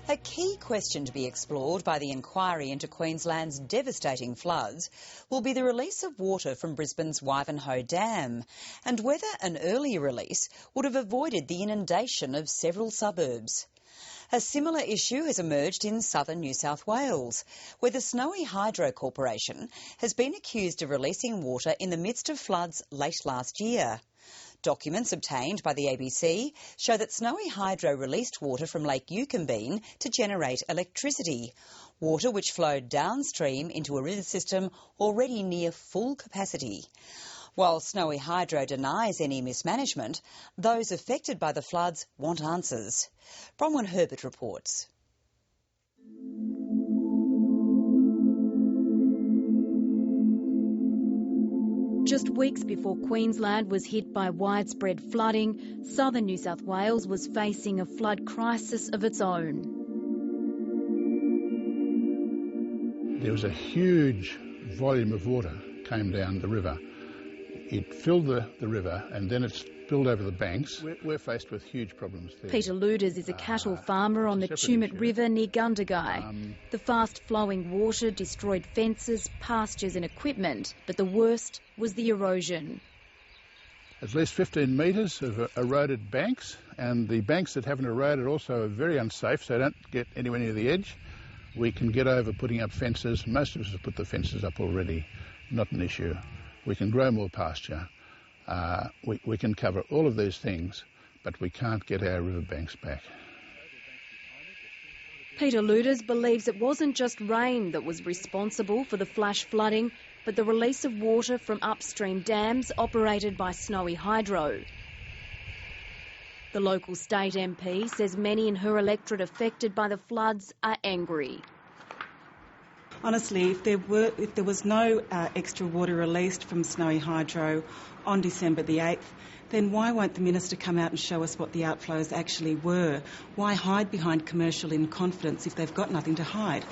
A key question to be explored by the inquiry into Queensland's devastating floods will be the release of water from Brisbane's Wivenhoe Dam and whether an earlier release would have avoided the inundation of several suburbs. A similar issue has emerged in southern New South Wales, where the Snowy Hydro Corporation has been accused of releasing water in the midst of floods late last year. Documents obtained by the ABC show that Snowy Hydro released water from Lake Yucumbene to generate electricity, water which flowed downstream into a river system already near full capacity. While Snowy Hydro denies any mismanagement, those affected by the floods want answers. Bronwyn Herbert reports. Just weeks before Queensland was hit by widespread flooding, southern New South Wales was facing a flood crisis of its own. There was a huge volume of water came down the river. It filled the river and then it spilled over the banks. We're faced with huge problems there. Peter Luders is a cattle farmer on the Tumut River near Gundagai. The fast-flowing water destroyed fences, pastures and equipment, but the worst was the erosion. At least 15 metres of eroded banks, and the banks that haven't eroded also are very unsafe, so don't get anywhere near the edge. We can get over putting up fences. Most of us have put the fences up already, not an issue. We can grow more pasture. We can cover all of these things, but we can't get our riverbanks back. Peter Luders believes it wasn't just rain that was responsible for the flash flooding, but the release of water from upstream dams operated by Snowy Hydro. The local state MP says many in her electorate affected by the floods are angry. Honestly, if there was no extra water released from Snowy Hydro on December the 8th, then why won't the Minister come out and show us what the outflows actually were? Why hide behind commercial in-confidence if they've got nothing to hide?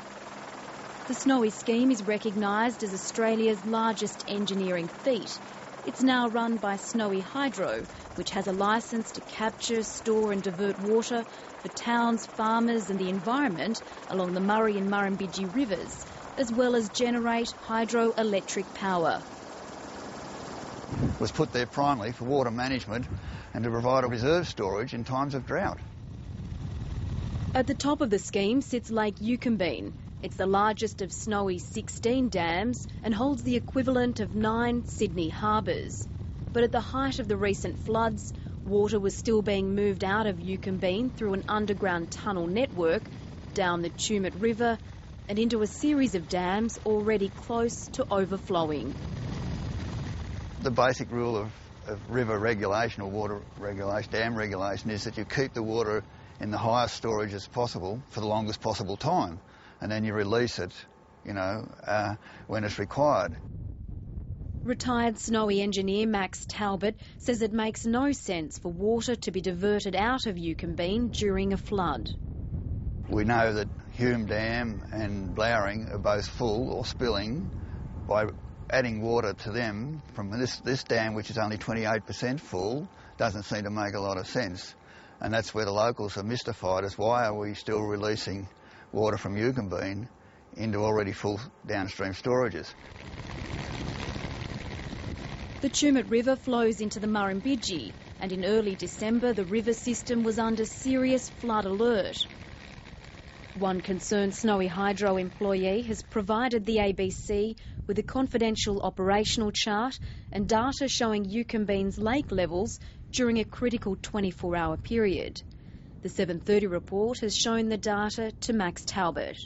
The Snowy scheme is recognised as Australia's largest engineering feat. It's now run by Snowy Hydro, which has a licence to capture, store and divert water for towns, farmers and the environment along the Murray and Murrumbidgee rivers, as well as generate hydroelectric power. It was put there primarily for water management and to provide a reserve storage in times of drought. At the top of the scheme sits Lake Yucumbene. It's the largest of Snowy's 16 dams and holds the equivalent of 9 Sydney harbours. But at the height of the recent floods, water was still being moved out of Yucumbene through an underground tunnel network, down the Tumut River and into a series of dams already close to overflowing. The basic rule of river regulation or water regulation, dam regulation, is that you keep the water in the highest storage as possible for the longest possible time, and then you release it, when it's required. Retired Snowy engineer Max Talbot says it makes no sense for water to be diverted out of Yucumbene during a flood. We know that Hume Dam and Blowering are both full or spilling. By adding water to them from this dam, which is only 28% full, doesn't seem to make a lot of sense. And that's where the locals are mystified, as why are we still releasing water from Yucumbene into already full downstream storages. The Tumut River flows into the Murrumbidgee, and in early December the river system was under serious flood alert. One concerned Snowy Hydro employee has provided the ABC with a confidential operational chart and data showing Yucumbene's lake levels during a critical 24-hour period. The 7:30 report has shown the data to Max Talbot.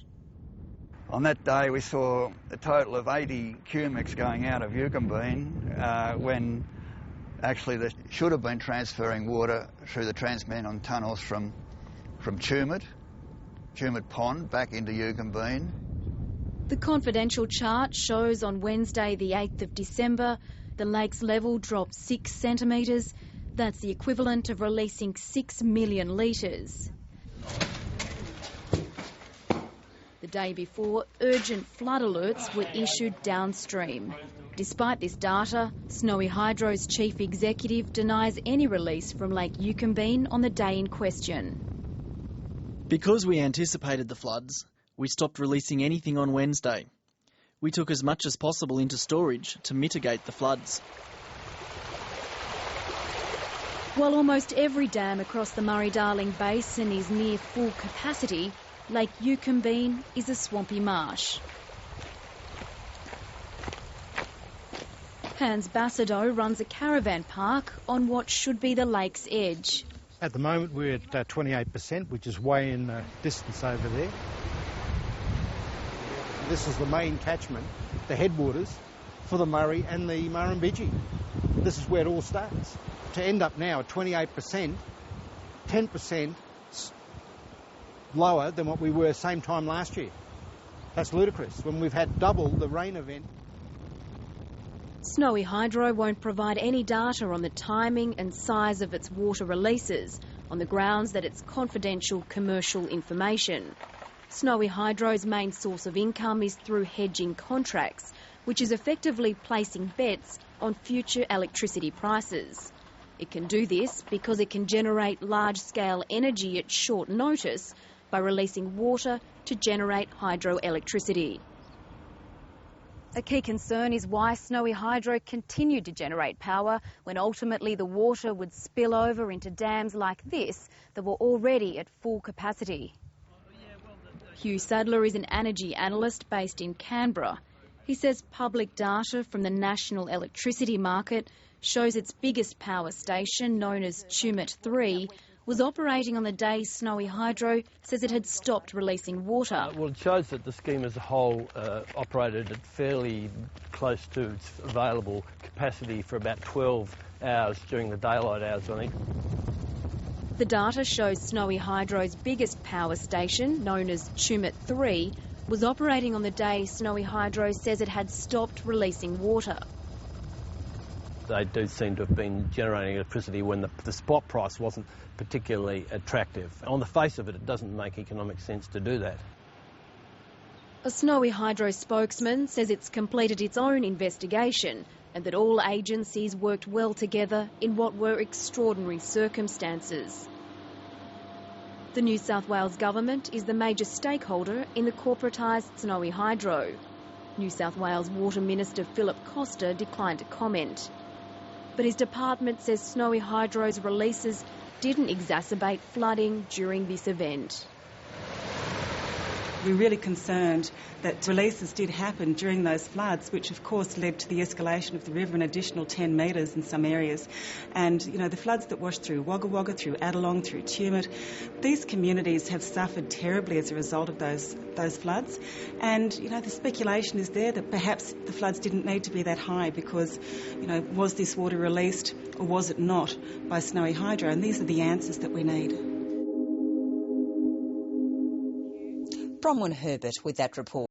On that day we saw a total of 80 cubics going out of Yucumbene when actually they should have been transferring water through the Transmannon tunnels from Tumut Pond back into Yucumbene. The confidential chart shows on Wednesday the 8th of December the lake's level dropped 6 centimetres. That's the equivalent of releasing 6 million litres. The day before, urgent flood alerts were issued downstream. Despite this data, Snowy Hydro's chief executive denies any release from Lake Yucumbene on the day in question. Because we anticipated the floods, we stopped releasing anything on Wednesday. We took as much as possible into storage to mitigate the floods. While almost every dam across the Murray-Darling Basin is near full capacity, Lake Yucumbene is a swampy marsh. Hans Bassado runs a caravan park on what should be the lake's edge. At the moment we're at 28%, which is way in the distance over there. This is the main catchment, the headwaters for the Murray and the Murrumbidgee. This is where it all starts. To end up now at 28%, 10% lower than what we were same time last year. That's ludicrous when we've had double the rain event. Snowy Hydro won't provide any data on the timing and size of its water releases on the grounds that it's confidential commercial information. Snowy Hydro's main source of income is through hedging contracts, which is effectively placing bets on future electricity prices. It can do this because it can generate large-scale energy at short notice by releasing water to generate hydroelectricity. A key concern is why Snowy Hydro continued to generate power when ultimately the water would spill over into dams like this that were already at full capacity. Hugh Sadler is an energy analyst based in Canberra. He says public data from the National Electricity Market shows its biggest power station, known as Tumut 3, was operating on the day Snowy Hydro says it had stopped releasing water. Well, it shows that the scheme as a whole operated at fairly close to its available capacity for about 12 hours during the daylight hours, I think. The data shows Snowy Hydro's biggest power station, known as Tumut 3, was operating on the day Snowy Hydro says it had stopped releasing water. They do seem to have been generating electricity when the spot price wasn't particularly attractive. On the face of it, it doesn't make economic sense to do that. A Snowy Hydro spokesman says it's completed its own investigation and that all agencies worked well together in what were extraordinary circumstances. The New South Wales Government is the major stakeholder in the corporatised Snowy Hydro. New South Wales Water Minister Philip Costa declined to comment. But his department says Snowy Hydro's releases didn't exacerbate flooding during this event. We're really concerned that releases did happen during those floods, which of course led to the escalation of the river an additional 10 metres in some areas. And, you know, the floods that washed through Wagga Wagga, through Adelong, through Tumut, these communities have suffered terribly as a result of those floods. And, you know, the speculation is there that perhaps the floods didn't need to be that high because, you know, was this water released or was it not by Snowy Hydro? And these are the answers that we need. Bronwyn Herbert with that report.